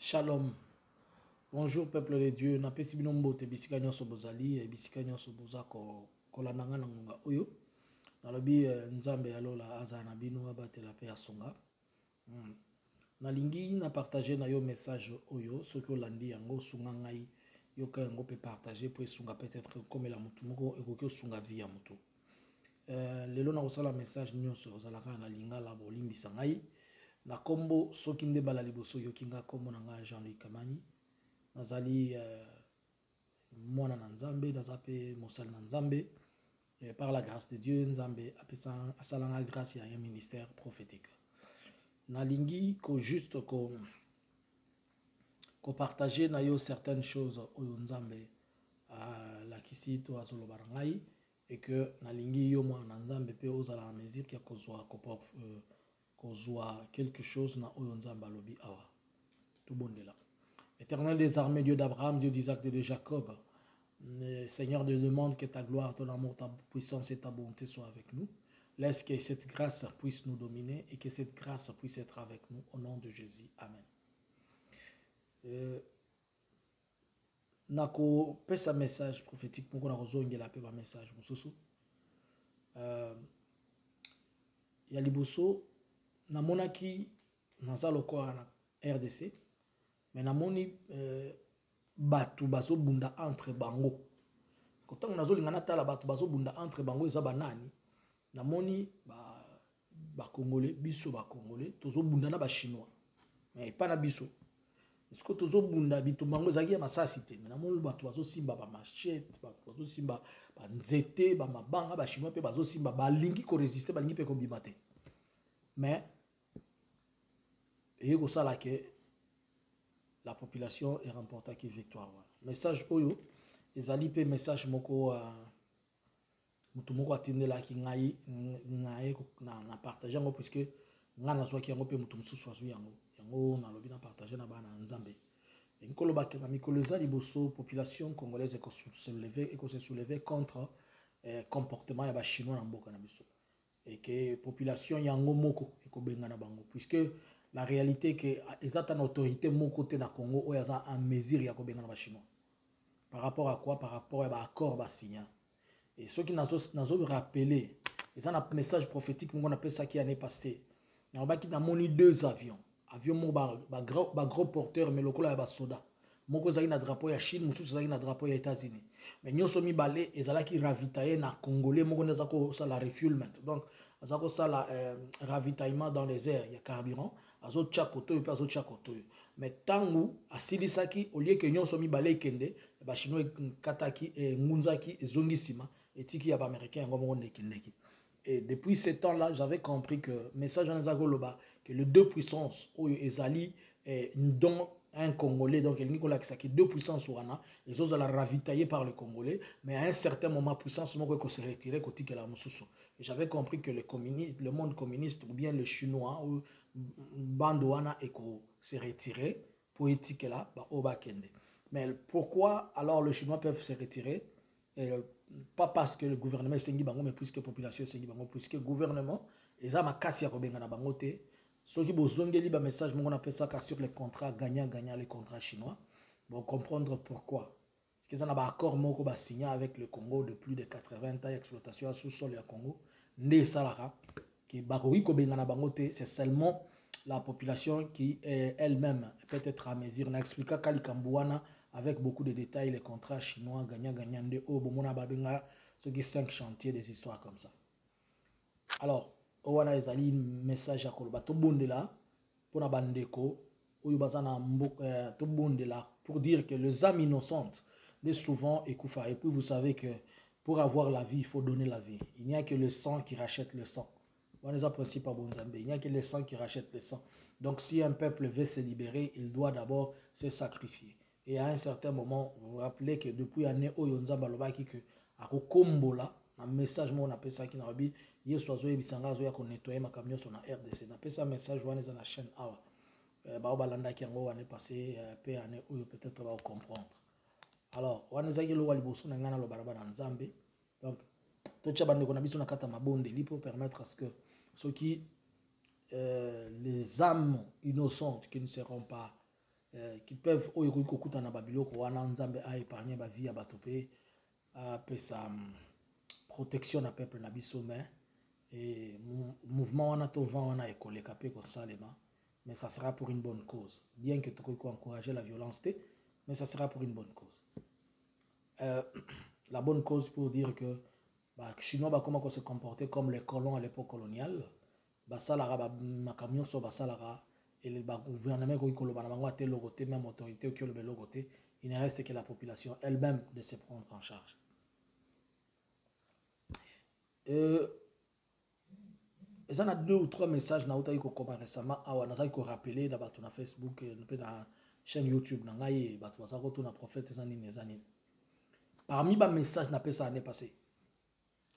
Shalom. Bonjour peuple de Dieu. Na pesi bino mbote bisika nyonso bozali e bisika nyonso boza ko landanga na ngonga oyo. Nalobi nzambe alola aza na bino abatela pe asonga. Na lingi na partager na yo message oyo soki olandi yango sunga ngai yoka yango pe partager pour sunga peut-être comme la mutu moko ekoki sunga vie ya mutu. Lelo na kosala message nyonso ozalaka na lingala bolimbisa ngai. Na kombo soki nde bala liboso yokinga kombo na nga Jean-Louis Kamani nazali mwana na nzambe nazape mosali na nzambe par la grâce de Dieu nzambe apesa asalanga grâce ya un ministère prophétique na lingi ko juste ko partager na yo certaines choses oyo nzambe la kisi to azoloba ngai et que na lingi yo mwana na nzambe pe ozala à mesure ki kozwa quelque chose na oyo nzamba lobi awa tout bon de là. Éternel des armées, Dieu d'Abraham, Dieu d'Isaac, Dieu de Jacob, Seigneur, Dieu demande que ta gloire, ton amour, ta puissance et ta bonté soient avec nous. Laisse que cette grâce puisse nous dominer et que cette grâce puisse être avec nous au nom de Jésus. Amen. Nako pesa message prophétique pour qu'on a reçu la paix message mususu. Ya liboso na monaki nazalo ko na RDC mais namoni batu bazo bunda entre bango kotango nazolinga natala batu bazo bunda entre bango eza banani namoni ba congolais biso ba congolais tozo bunda na ba chinois mais pas na biso est-ce que tozo bunda bitu bango ezaki ya masasi te mais namoni batu bazo simba ba machette batu bazo simba ba nzete ba mabanga ba chinois pe bazo simba ba lingi ko résister ba lingi pe ko bimate mais et ça là que la population est remportée qui victoire. Message oyo ezali pe message moko mutu moko atinde la ki ngai na partager ngo puisque nga na soki yango pe mutu mususu azu yango na lobi na partager na bana nzambe nkolo ba na mikolo za liboso population congolaise ko se soulever contre comportement ya ba chinois na mboka na biso et que population yango moko ko benga na bango puisque la réalité que les autorités mon côté na Congo ou yaza en mesure ya ko benga na chinois par rapport à quoi par rapport à l'accord ba signé et ceux qui nazo rappeler ils ont un message prophétique on appelle ça qui année passée na ba ki na moni deux avions mo ba gros porteur mais lokola ya ba soda moko zaki na drapeau ya Chine mususu zaki na drapeau ya États-Unis mais nyoso mi balé ezala ki ravitailler na congolais moko neza ko ça la refuelement donc azako ça la ravitaillement dans les airs il y a carburant azo tchakoto et azo tchakoto mais tangu asilisaki au lieu que nyonso mi balé kende ba chinois kataki et ngunzaki ezongisima etiki ya ba américain ngomo ndekindeki. Et depuis ce temps-là, j'avais compris que message en Azagoloba que les deux puissances oyo ezali dont un Congolais donc il Nicolas qui deux puissances ouana les autres la ravitailler par le Congolais mais à un certain moment puissance moko ko se retirer côté que la mususu et j'avais compris que le monde communiste ou bien le chinois ou bandouana eko se retirer pour étiquer là ba obakende mais pourquoi alors les chinois peuvent se retirer et pas parce que le gouvernement est sengi bango mais puisque la population est sengi bango puisque le gouvernement ils ont ma casse ya ko benga na bango te. Ceux qui bozongeli ba message on appelle ça sur les contrats gagnant les contrats chinois vont comprendre pourquoi parce qu'ils ont un accord moko ba signé avec le Congo de plus de 80 ans d'exploitation sous sol ya Congo ndé salara qui baroui ko benga na bango te c'est seulement la population qui elle-même peut être à mesure na expliquer kalikambuana avec beaucoup de détails les contrats chinois gagnant ndé o bomona ba benga ceux qui 5 chantiers des histoires comme ça. Alors owana ezali message ya koloba to bondela pona bandeko oyo bazana to bondela pour dire que les âmes innocentes mais souvent ekufa et puis vous savez que pour avoir la vie il faut donner la vie. Il n'y a que le sang qui rachète le sang. On est principe à Bonzambe. Il n'y a que le sang qui rachète le sang. Donc si un peuple veut se libérer, il doit d'abord se sacrifier. Et à un certain moment, vous vous rappelez que depuis l'année oyo nzamba lobaki que a kombola un message on appelle ça qui n'a pas yesu azo ebisanga azo ya ko nettoyer makamyo sur na RDC na pesa message wana za na chaîne awa ba balanda ki yango wana passé pe année oyo peut-être va comprendre. Alors wana za kilo wali boso na ngana lo baraba na nzambe donc to tcha bande ko na biso na kata mabonde li pour permettre à ce que ceux qui les âmes innocentes qui ne seront pas qui peuvent oyo kokuta na babiloko wana nzambe a épargner ba vie ya bato pe a pesa protection na peuple na biso mais et mouvement wana to vent wana ekoleka pe ko salema mais ça sera pour une bonne cause bien que tu encourager la violence mais ça sera pour une bonne cause la bonne cause pour dire que bah chinois bah comment se comporter comme les colons à l'époque coloniale bah salara bah makamio so bah salara et le gouvernement qui koloba na bango a tel logoté même autorité qui le logoté il ne reste que la population elle-même de se prendre en charge et ça a 2 ou 3 messages na uta iko comme récemment awa na ko rappeler na bato na Facebook pe na chaîne YouTube na ngai bato ba ko na prophète ezani parmi ba message na pesa année passée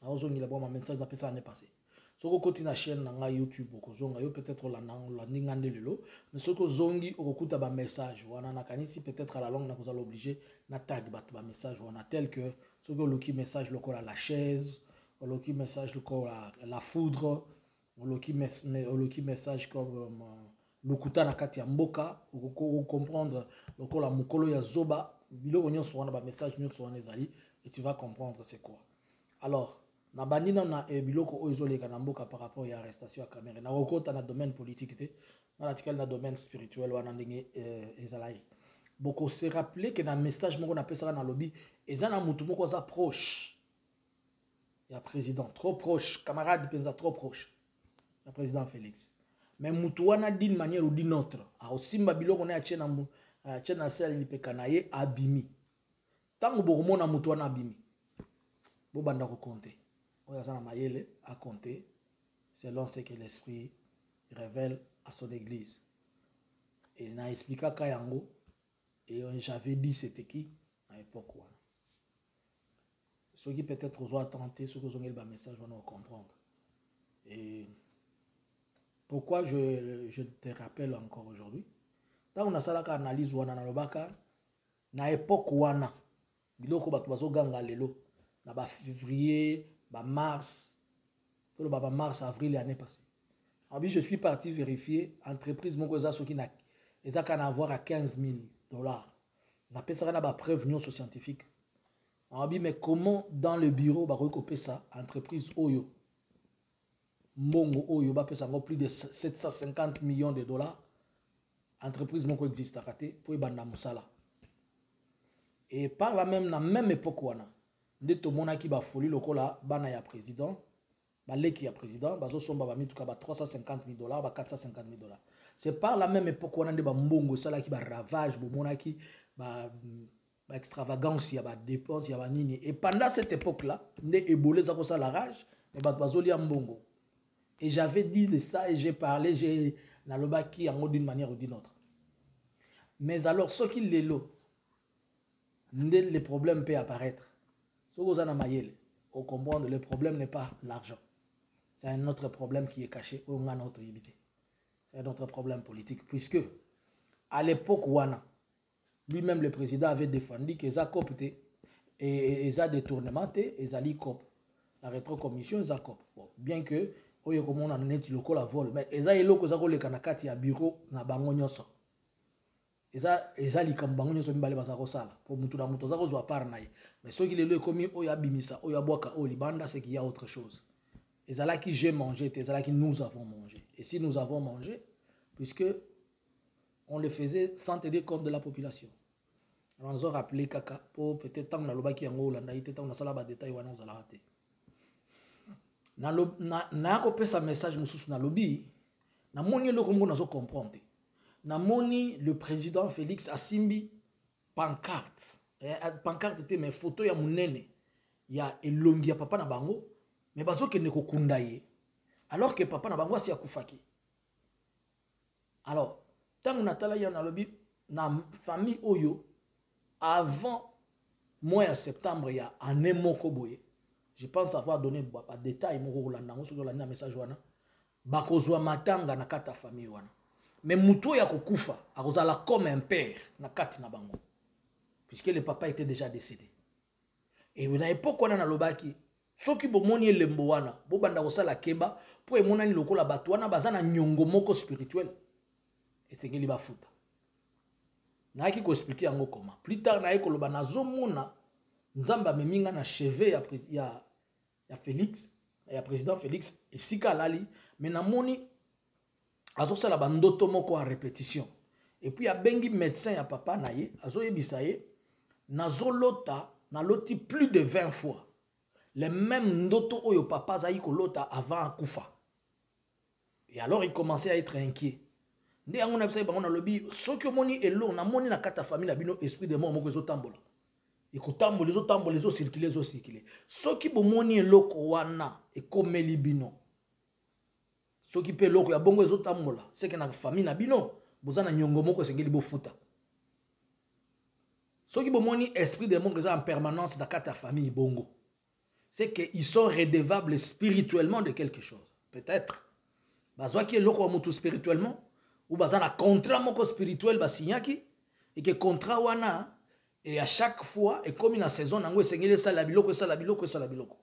azongi la bon message na pesa année passée soko koti na chaîne na YouTube okozonga yo peut-être la ningande lelo mais soko zongi okokuta ba message wana na kanisi peut-être à la longue na kozala obligé na tag ba message wana tel que soko loki message lokola la chaise loki message lokola la foudre loki message comme lokuta na kati ya mboka ou comprendre lokola mukolo ya zoba biloko nyonso wana ba message nyonso wana ezali et tu vas comprendre c'est quoi alors na bandina na biloko oizoleka na mboka par rapport à arrestation à Cameroun na okota na domaine politique te na article na domaine spirituel wana ndenge ezalai boko se rappeler que na message moko na pesa na lobby ezana mutu moko za proche ya président trop proche camarade penza trop proche ya président Félix mais mutu wana d'une manière ou d'une autre a osimba biloko na chena chena sel lipeka na ye abimi tango bokomona mutu wana abimi bo banda ko compter oya mayele à compter selon ce que l'esprit révèle à son église et na expliqué kayango et j'avais dit c'était qui à l'époque wana ceux qui peut-être ont tenté ceux qui ont eu le message vont comprendre et pourquoi je te rappelle encore aujourd'hui tant on a ça la analyse wana na lobaka na époque wana biloko bato bazoganga lelo na ba février ba mars tout le ba mars avril l'année passée alors je suis parti vérifier entreprise moko za soki na eza kana avoir à $15,000 na pesa na ba preuve nyonso scientifique alors mais comment dans le bureau ba recopier ça entreprise oyo mbongo oyo ba pesa ngo plus de 750 millions de dollars entreprise moko existe raté pour banda musala et par la même époque wana nde to mona ki ba folie lokola bana ya président ba leki ya président bazo somba ba mituka ba $350,000 ba $450,000 c'est par la même époque wana nde ba mbongo sala ki ba ravage bo mona ki ba extravagance ya ba dépenses ya ba nini et pendant cette époque là nde Ebola za ko sala rage mais ba bazoli ya mbongo et j'avais dit de ça et j'ai parlé j'ai na lobaki en d'une manière ou d'une autre mais alors ce qui lelo nde les problèmes peut apparaître. Si vous avez mayele, vous comprenez, le problème n'est pas l'argent. C'est un autre problème qui est caché. C'est un autre problème politique. Puisque, à l'époque, lui-même le président avait défendu que ça copte et ça détournement et ça cop. La rétrocommission, ça cop. Bon, bien que, on a net le vol, mais ça est là que ça le kanakati à bureau na bango nyoso. Eza likambango nyoso mibale bazako sala pour mutu na mutu zako zwa par naye mais ceux qui le komi oya bimisa oya boka o libanda c'est qu'il y a autre chose ezala qui j'ai mangé ezala qui nous avons mangé et si nous avons mangé puisque on le faisait sans tenir compte de la population alors nous ont rappelé kaka pour peut-être tant na lobaki yango landa ite tant na sala ba détail wana ozala raté na ko pesa message mususu na lobby na moni le kombo na zo comprendre namoni le président Félix asimbi pancarte pancarte était mes photos ya munene ya elongi ya papa na bango mais bazo ke ne ko kunda ye alors que papa na bango asi akufaki alors tant natala ya na lobi na famille oyo avant mois de septembre ya année moko boye je pense avoir donné ba détail moko kolanda ngo so la message wana bakozwa matanga na kata famille wana mais muto ya kokufa akozala comme un père na kati na bango puisque le papa était déjà décédé et na époque wana na lobaki soki bomoni elembo wana bo banda kosala keba po emonani lokola bato wana bazana nyongo moko spirituel et c'est ngeli bafuta naaki ko expliquer yango comment. Plus tard naaki koloba nazomona nzamba meminga na chevet ya Félix, ya président Félix esika lali, mais namoni azosala bandoto moko à répétition. Et puis abengi médecin ya papa na ye, azoyebisa ye nazolota naloti plus de 20 fois les mêmes ndoto oyo papa zayi kolota avant akufa. Et alors il commençait à être inquiet. Nde yango na bisa bango na lobi soki omoni elo na moni na kata famille na bino esprit de mort moko ezotambola. Ekotambola ezotambola ezocirculer. Soki bomoni eloko wana ekomeli bino. Soki pe eloko ya bongo ezotambola, c'est que na famille na bino bozana nyongo moko esengeli bofuta. Soki bomoni esprit de mort en permanence na kata famille bongo, c'est que ils sont redevables spirituellement de quelque chose. Peut-être bazwa ki eloko mutu spirituellement ou bazana contrat moko spirituel basinyaki et que contrat wana et à chaque fois et comme une saison nango esengeli sala biloko sala biloko sala biloko.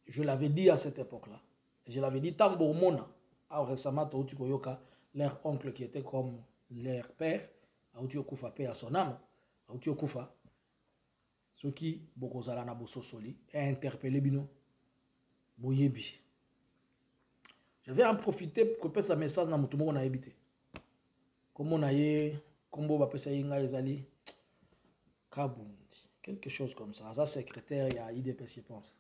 Je l'avais dit à cette époque-là. Je l'avais dit tant Bourmona a récemment tu koyoka leur oncle qui était comme leur père a uti okufa pe à son âme a uti okufa ce qui bokozala na bososoli et interpellé bino boyebi. Je vais en profiter pour que ce message na mutumo na ebité. Comme on a ye kombo ba pesa yinga ezali Kabundi quelque chose comme ça. Ça secrétaire il y a IDPS je pense.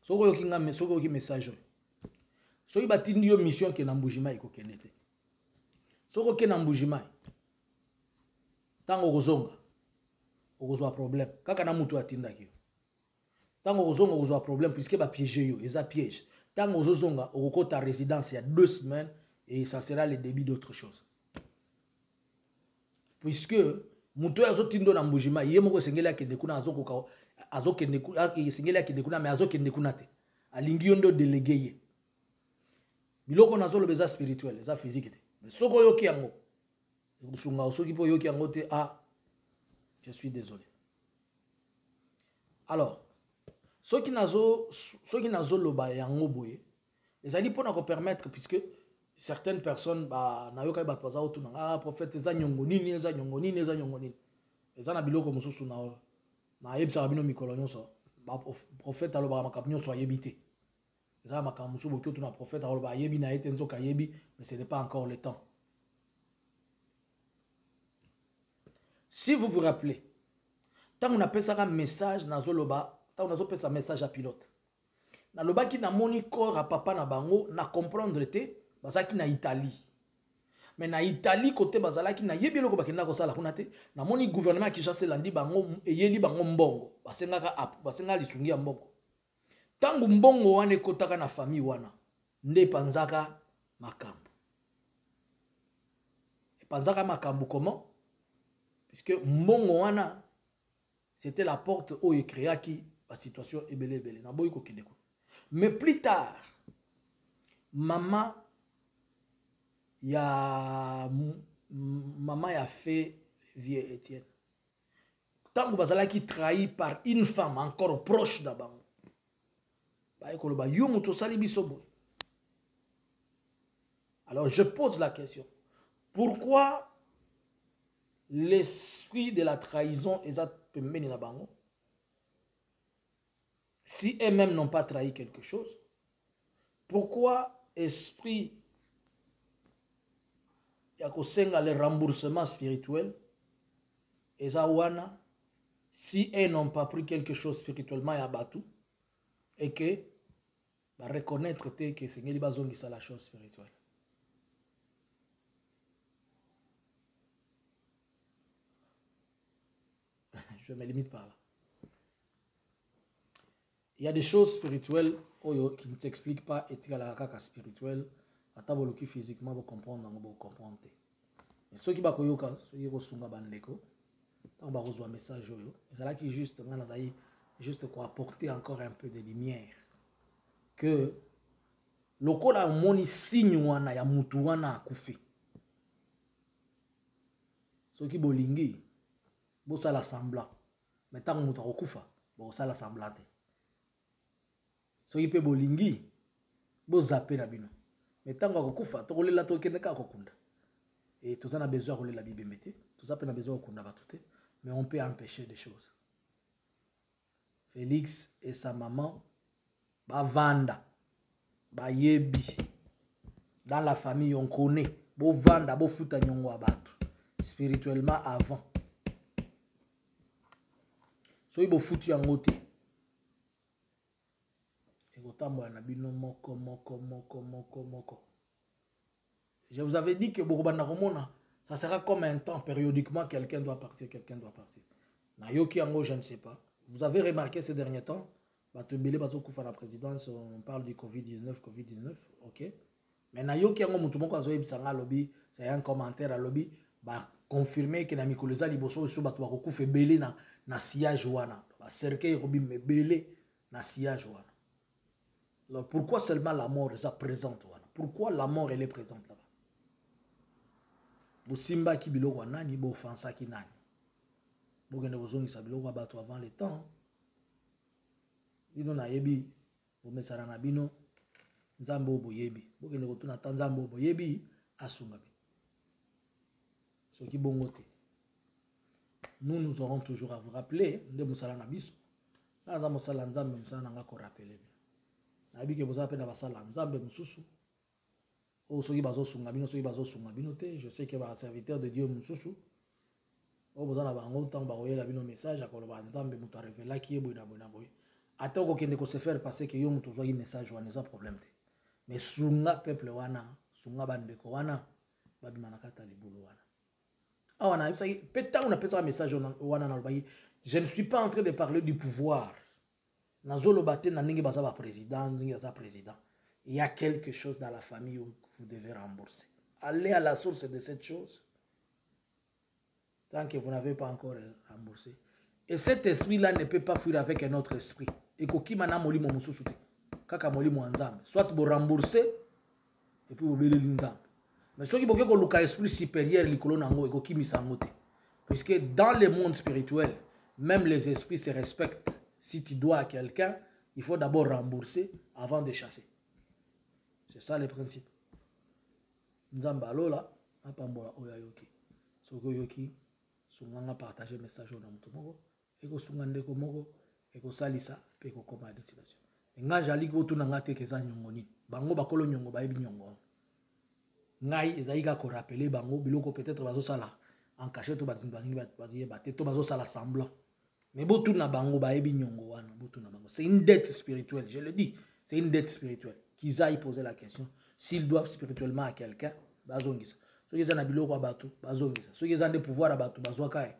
Soko yokinga soko yoki message. Soki batindi yo mission ke na mbujima iko kenete. Soko ke na mbujima. Tango kozonga. Okozwa problème. Kaka na mutu atinda ki. Tango kozonga okozwa problème puisque ba piéger yo, eza piège. Tango kozonga okokota résidence il y a 2 semaines et ça sera le début d'autre chose. Puisque mutu azotindo na mbujima ye moko sengeli akende kuna azokoka azokende sengeli akende kuna mais azokende kuna te. Alingi yondo délégué ye. Biloko nazolo beza spirituel, eza physique te. Mais soko yoki yango. Ekusunga soki po yoki yango te je suis désolé. Alors, ceux qui nazo loba yango boye, les ali pona ko permettre puisque certaines personnes na yoka ba paza otuna prophète eza nyongo nini eza nyongo nini eza nyongo nini. Eza na biloko mosusu na yebisa bino mikolo nyonso ba prophète aloba makambo nyonso ayebite. Eza makambo mosusu boki otuna prophète aloba ayebi na ete nzoka yebi mais ce n'est pas encore le temps. Si vous vous rappelez, tant on appelle ça un message dans Zoloba, tant on appelle ça un message à pilote. Dans le bas qui n'a moni corps à papa na bango, na comprendre te, basa qui na Italie. Mais na Italie côté bazala qui na yebi loko bakenda ko sala kunate, na moni gouvernement qui chasse landi bango e yeli bango mbongo, basenga ka basenga lisungi ya mbongo. Tangu mbongo wane kotaka na famille wana, nde panzaka makambo. Et panzaka makambo comment? Puisque mbongo wana c'était la porte où il créa qui la situation est belle belle na boy ko kideko. Mais plus tard maman ya fait vieux Étienne. Tant que bazala qui trahi par une femme encore proche d'abang. Ba ko ba yo muto sali bisobo. Alors je pose la question. Pourquoi l'esprit de la trahison est pembeni na bango? Si eux-mêmes n'ont pas trahi quelque chose, pourquoi esprit ya kosenga le remboursement spirituel eza wana si eux n'ont pas pris quelque chose spirituellement ya batu et que ba reconnaître te que sengeli bazongisa la chose spirituelle? Je me limite par là. Il y a des choses spirituelles qui ne s'expliquent pas et qui sont spirituelles. Ataboloki physiquement, vous comprendre, vous comprendre. Mais ceux qui sont koyoka, ceux qui sont bandeko, tant ba reçoit message yo, c'est là qui juste pour apporter encore un peu de lumière que lokola moni signe wana ya mutu wana akufi. Ceux qui bolingi bo sala semblant. Mais tant que mutu akufa, bo sala semblant. So yipe bolingi bo zappe na bino mais tant qu'on kufa to kolela to kende ka kokunda et tout ça a besoin de la Bible mété tout ça a besoin de kunda batute mais on peut empêcher des choses. Félix et sa maman ba vanda ba yebi dans la famille on connaît bo vanda bo futa nyongo abatu spirituellement avant so ibo futu yango te ekotambola na bino moko. Je vous avais dit que ça sera comme un temps périodiquement quelqu'un doit partir. Nayoki yango je ne sais pas. Vous avez remarqué ces derniers temps batebele bazo kufa la présidence on parle du Covid-19 OK. Mais nayoki yango mutu moko azo yebisanga lobby c'est un commentaire à lobby ba confirmer que na mikoleza liboso so bato bakokufa ebele na sillage wana ba cercueil robi mebele na sillage wana. Alors pourquoi seulement la mort est présente wana? Pourquoi la mort elle est présente là-bas? Bosimba ki biloko nani bo offensa ki nani? Bogende bozongisa biloko bato avant le temps. Bino na yebi bo mesana na bino nzambe oboyebi. Bogende kotuna tanzambe oboyebi asunga bi. Soki bongo te. Nous aurons toujours à vous rappeler de musala na biso. Naza musala nzambe musala nanga ko rappeler. Nabi ke boza pe na basala nzambe mususu. O soki bazo sunga bino te, je sais que ba serviteur de Dieu mususu. O boza na bango tant ba oyela bino message akoloba nzambe muto révéla ki eboy na boy. Ata ko kende ko se faire passer que yo muto zwa message wana za problème te. Mais sunga peuple wana, sunga bandeko wana babima na kata libulu wana. Ah wana peut-être on a fait un message wana na lobayi. Je ne suis pas en train de parler du pouvoir. Nazolo bate na ningi baza ba président, ningi baza président. Il y a quelque chose dans la famille où vous devez rembourser. Allez à la source de cette chose. Tant que vous n'avez pas encore remboursé. Et cet esprit-là ne peut pas fuir avec un autre esprit. Et koki mana moli mo mususu te. Kaka moli mo nzambe. Soit vous remboursez et puis vous belé nzambe. Mais ceux qui boke ko luka esprit supérieur likolo nango et koki misango te. Puisque dans le monde spirituel, même les esprits se respectent. Si tu dois à quelqu'un, il faut d'abord rembourser avant de chasser. C'est ça le principe. Nzamba lola, apambola oya yoki. Soko yoki, sunganga partager message na mutu moko, eko sunga ndeko moko, eko salisa, pe ko koma destination. Nga jali ko tu nanga te keza nyongoni. Bango bakolo nyongo ba yebi nyongo. Ngai ezaika ko rappeler bango biloko peut-être bazo sala en cachette to batingi ba to bazo sala semblant. Mais botu na bango ba yebi nyongo wana, botu na bango. C'est une dette spirituelle, je le dis, c'est une dette spirituelle. Qu'ils aillent poser la question s'ils doivent spirituellement à quelqu'un, bazongisa. Ceux qui ont des biloko abatu, bazongisa. Ceux qui ont des pouvoirs abatu, bazwakae.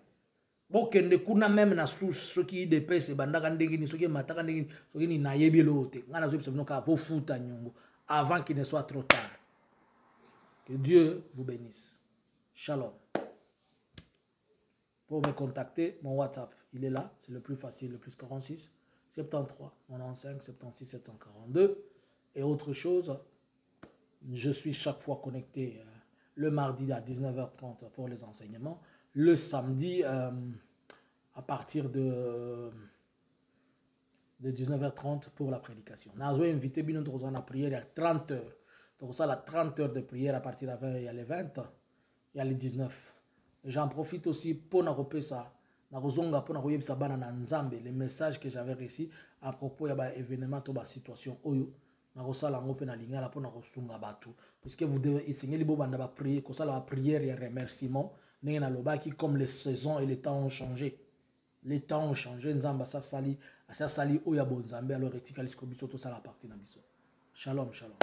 Bon, kende kuna même na source, ceux qui dépêchent, bandaka ndengini, ceux qui mataka ndengini, ceux qui na yebi lote. Ngana zo psebno ka vo futa nyongo avant qu'il ne soit trop tard. Que Dieu vous bénisse. Shalom. Pour me contacter, mon WhatsApp, il est là, c'est le plus facile, le plus 46 73 95 76 742. Et autre chose, je suis chaque fois connecté le mardi à 19h30 pour les enseignements, le samedi à partir de 19h30 pour la prédication. Nous avons invité bien dans la prière à 30h. Donc ça, la 30 heures de prière à partir de 20, il y a les 20, il y a les 19. J'en profite aussi pour nous repérer ça. Les messages que j'avais reçus à propos de l'événement de la situation. Puisque vous devez essayer de prier, que ça la prière et remerciement, comme les saisons et les temps ont changé. Les temps ont changé. Nzamba ça sali oya bon Nzambe alors etikali skobiso to ça la partie na biso. Shalom shalom.